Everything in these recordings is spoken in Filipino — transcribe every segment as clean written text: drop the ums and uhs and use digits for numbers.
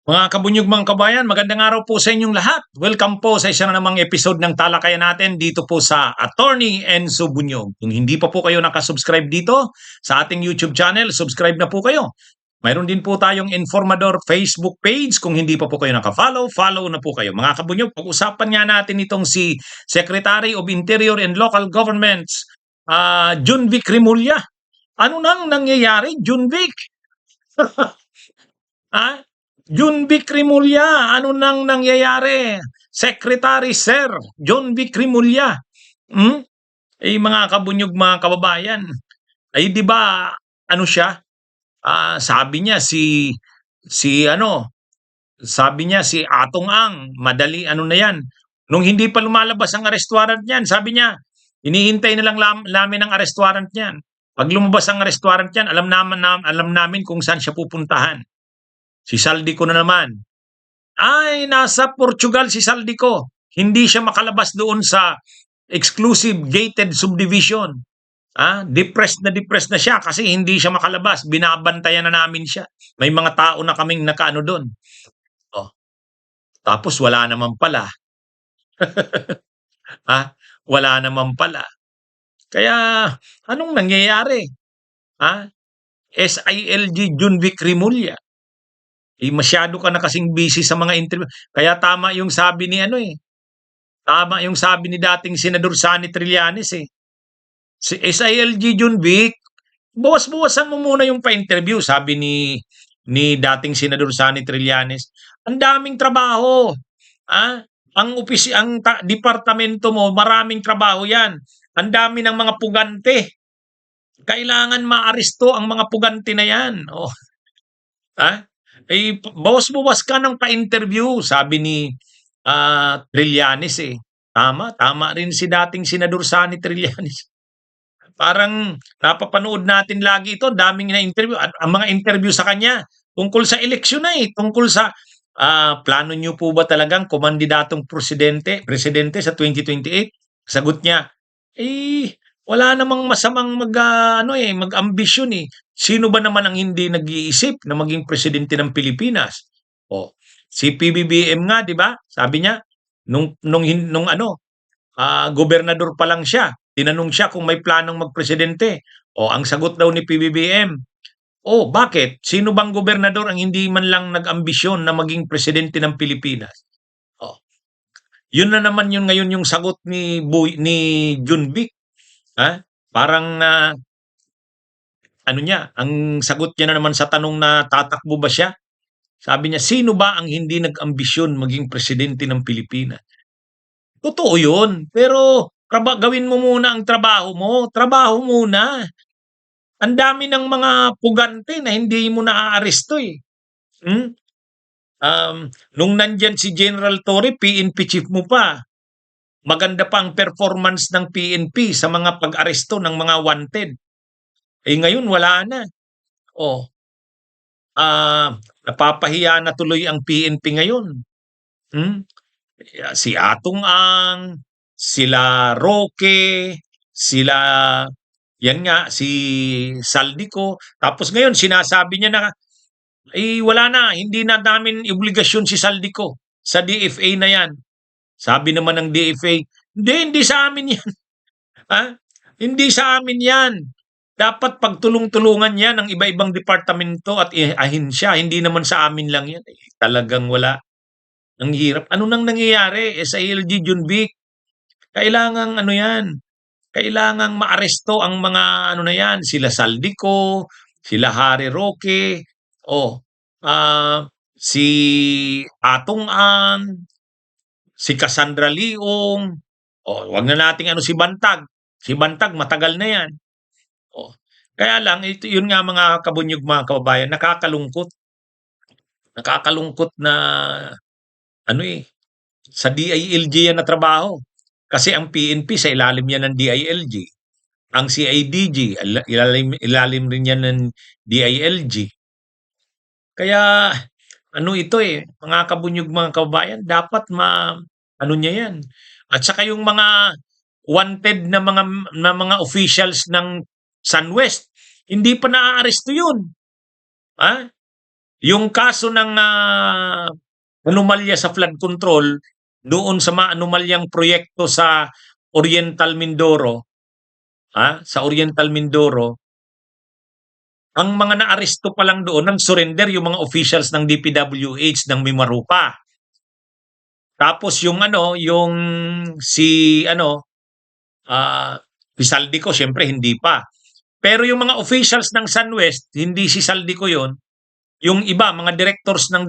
Mga kabunyog mga kabayan, magandang araw po sa inyong lahat. Welcome po sa isa na namang episode ng talakayan natin dito po sa Attorney Enzo Bunyog. Kung hindi pa po kayo nakasubscribe dito sa ating YouTube channel, subscribe na po kayo. Mayroon din po tayong Informador Facebook page. Kung hindi pa po kayo nakafollow, follow na po kayo. Mga kabunyog, pag-usapan nga natin itong si Secretary of Interior and Local Governments, Junvic Rimulya. Ano nang nangyayari, Junvic? Ha? Junvic Rimulya, ano nang nangyayari? Secretary Sir Junvic Rimulya. Hmm? Mga kabunyog mga kababayan, ay 'di ba ano siya? Sabi niya sabi niya si Atong Ang, madali ano na 'yan. Nung hindi pa lumalabas ang arrest warrant niyan, sabi niya, hinihintay na lang namin ang arrest warrant niyan. Pag lumabas ang arrest warrant niyan, alam namin kung saan siya pupuntahan. Si Saldico na naman. Ay, nasa Portugal si Saldico. Hindi siya makalabas doon sa exclusive gated subdivision. Depressed na siya kasi hindi siya makalabas. Binabantayan na namin siya. May mga tao na kaming nakaano doon. Oh, tapos wala naman pala. ha? Wala naman pala. Kaya anong nangyayari? Ha? SILG Junvic Rimulya. Masyado ka na kasing busy sa mga interview. Kaya tama yung sabi ni tama yung sabi ni dating Senador Sani Trillanes eh. Si SILG Junvic, bawas-bawasan mo muna yung pa-interview, sabi ni dating Senador Sani Trillanes. Ang daming trabaho. Ah, departamento mo, maraming trabaho 'yan. Ang dami ng mga pugante. Kailangan maaresto ang mga pugante na 'yan. Oh, bawas-bawas ka ng pa-interview, sabi ni Trillanes eh. Tama rin si dating Senador Sani Trillanes. Parang napapanood natin lagi ito, daming na-interview. Ang mga interview sa kanya, tungkol sa eleksyon na eh. Tungkol sa plano niyo po ba talagang kumandidatong presidente sa 2028? Sagot niya, wala namang masamang mag-ambisyon eh. Sino ba naman ang hindi nag-iisip na maging presidente ng Pilipinas? Oh, si PBBM nga, 'di ba? Sabi niya gobernador pa lang siya. Tinanong siya kung may planong magpresidente. Ang sagot daw ni PBBM, bakit? Sino bang gobernador ang hindi man lang nag-ambisyon na maging presidente ng Pilipinas? Oh, yun na naman yun ngayon yung sagot ni Junvic. Parang ang sagot niya na naman sa tanong na tatakbo ba siya? Sabi niya, sino ba ang hindi nag-ambisyon maging presidente ng Pilipinas? Totoo yun. Pero gawin mo muna ang trabaho mo. Trabaho muna. Ang dami ng mga pugante na hindi mo naaaresto eh. Nung nandyan si General Torre, PNP chief mo pa. Maganda pa ang performance ng PNP sa mga pag-aresto ng mga wanted. Ngayon wala na. Napapahiya na tuloy ang PNP ngayon. Si Atong Ang, sila Roque, si Saldico. Tapos ngayon sinasabi niya na wala na, hindi na namin obligasyon si Saldico sa DFA na yan. Sabi naman ng DFA, hindi sa amin yan. Hindi sa amin yan. Dapat pagtulong-tulungan yan ng iba-ibang departamento at ahensya. Hindi naman sa amin lang yan. Talagang wala. Ang hirap. Ano nang nangyayari? SILG Junvic. Kailangang kailangang maaresto ang mga na yan. Sila Saldico, sila Harry Roque, si Atong Ang, si Cassandra Leong, wag na nating si Bantag. Si Bantag matagal na yan. Kaya lang, yun nga mga kabunyog mga kababayan, nakakalungkot. Nakakalungkot na sa DILG yan na trabaho. Kasi ang PNP sa ilalim yan ng DILG. Ang CIDG, ilalim rin yan ng DILG. Kaya ito mga kabunyog mga kababayan, dapat niya yan. At saka yung mga wanted na mga officials ng SunWest, hindi pa naaaresto yun. Yung kaso ng anomalya sa flood control doon sa mga anomalyang proyekto sa Oriental Mindoro, sa Oriental Mindoro, ang mga naaresto pa lang doon nang surrender yung mga officials ng DPWH ng Mimaropa. Tapos yung si si Saldico siyempre hindi pa. Pero yung mga officials ng SunWest, hindi si Saldico yon. Yung iba, mga directors ng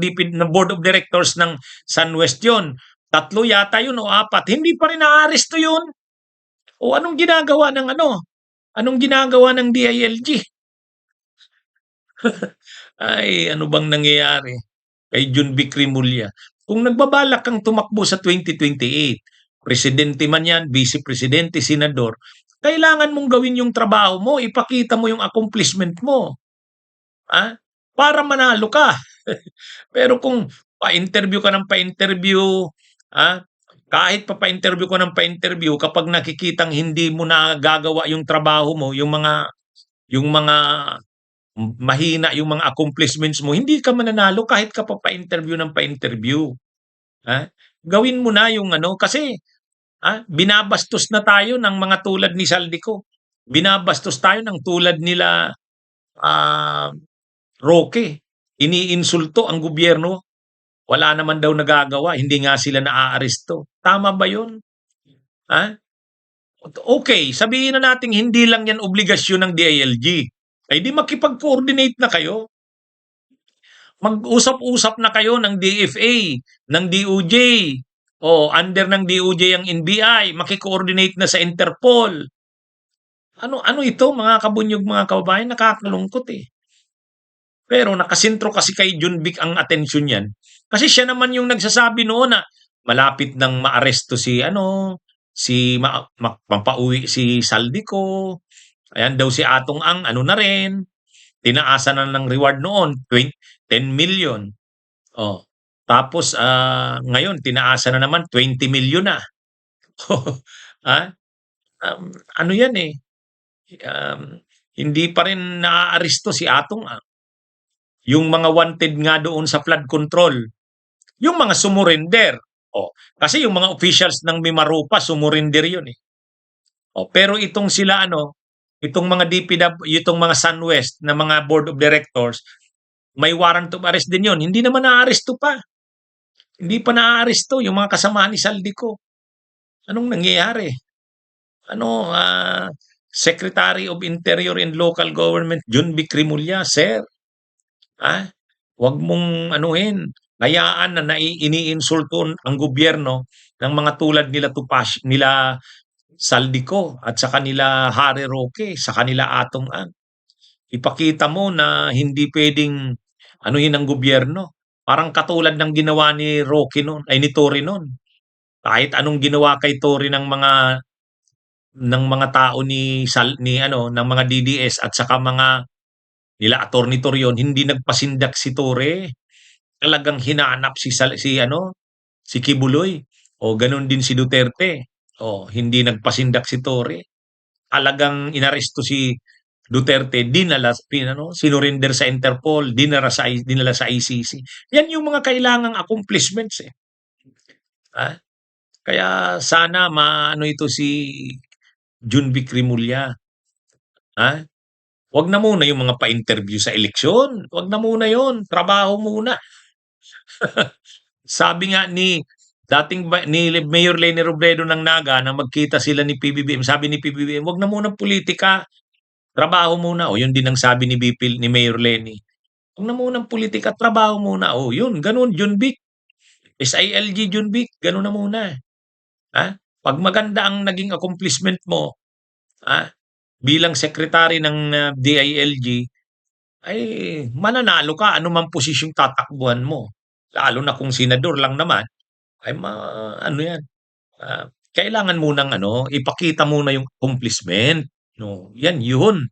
board of directors ng SunWest yon. Tatlo yata yun o apat. Hindi pa rin naaresto yun. O anong ginagawa ng Anong ginagawa ng DILG? Ay, ano bang nangyayari kay Junvic Rimulya? Kung nagbabalak kang tumakbo sa 2028, presidente man yan, vice presidente, senador, kailangan mong gawin yung trabaho mo, ipakita mo yung accomplishment mo. Para manalo ka. Pero kung pa-interview ka ng pa-interview, kahit pa-interview ka ng pa-interview, kapag nakikitang hindi mo na gagawa yung trabaho mo, yung mga mahina yung mga accomplishments mo, hindi ka mananalo kahit ka pa-interview ng pa-interview. Gawin mo na yung kasi binabastos na tayo ng mga tulad ni Saldico. Binabastos tayo ng tulad nila Roque. Iniinsulto ang gobyerno. Wala naman daw nagagawa, hindi nga sila naaaresto. Tama ba 'yun? Okay, sabihin na natin hindi lang 'yan obligasyon ng DILG. Ay di makipag-coordinate na kayo. Mag-usap-usap na kayo ng DFA, ng DOJ. Under ng DOJ ang NBI, maki-coordinate na sa Interpol. Ano ito mga kabunyog, mga kababayan, nakakalungkot eh. Pero nakasentro kasi kay Junvic ang atensyon niyan. Kasi siya naman yung nagsasabi noon na malapit nang maaresto mapauwi si Saldico. Ayan daw si Atong Ang, na rin, tinaasan na ng reward noon, 10 million. Tapos ngayon tinaasan na naman 20 million na. Ano yan eh, hindi pa rin naaaresto si Atong Ang. Yung mga wanted nga doon sa flood control, yung mga sumurrender. Kasi yung mga officials ng Mimaropa sumurrender yun eh. Pero itong sila itong mga DPW, itong mga SunWest na mga board of directors, may warrant of arrest din yun. Hindi naman naaaresto pa. Hindi pa naaaresto yung mga kasama ni Saldico. Anong nangyayari? Secretary of Interior and Local Government, Junvic Rimulya, sir. Huwag mong hayaan na iniinsulto ang gobyerno ng mga tulad nila Saldico at sa kanila Harry Roque, sa kanila Atong Ang. Ipakita mo na hindi pwedeng anuhin ng gobyerno. Parang katulad ng ginawa ni Roque noon, ay ni Tory noon. Kahit anong ginawa kay Tory ng mga tao ng mga DDS at saka mga nila Attorney Torion, hindi nagpasindak si Torre. Talagang hinanap si Kibuloy. Ganun din si Duterte. Hindi nagpasindak si Torre. Talagang inaresto si Duterte, sinurinder sa Interpol, dinala sa ICC. Yan yung mga kailangang accomplishments eh. Kaya sana maano ito si Junvic Rimulya. Wag na muna yung mga pa-interview sa eleksyon. Wag na muna yon, trabaho muna. Sabi nga ni Mayor Leni Robredo ng Naga na magkita sila ni PBBM. Sabi ni PBBM, wag na muna politika. Trabaho muna. Yun din ang sabi ni Mayor Leni. Wag na muna politika, trabaho muna. Yun, ganun, Junvic. SILG Junvic, ganun na muna. Pag maganda ang naging accomplishment mo, bilang secretary ng DILG, ay mananalo ka anumang posisyong tatakbuhan mo. Lalo na kung senador lang naman, ay yan. Kailangan munang ipakita muna yung accomplishment. Yan yun.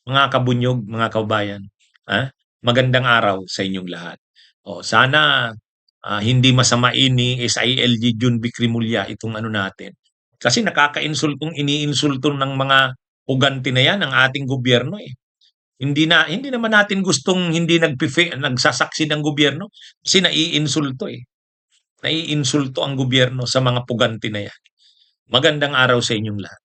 Mga kabunyog, mga kabayan. Magandang araw sa inyong lahat. Sana hindi masamain ni SILG Junvic Rimulya itong natin. Kasi iniinsultong ng mga uganti na yan ang ating gobyerno eh. Hindi naman natin gustong hindi nagsasaksi ng gobyerno kasi naiinsulto eh. Naiinsulto ang gobyerno sa mga puganti na yan. Magandang araw sa inyong lahat.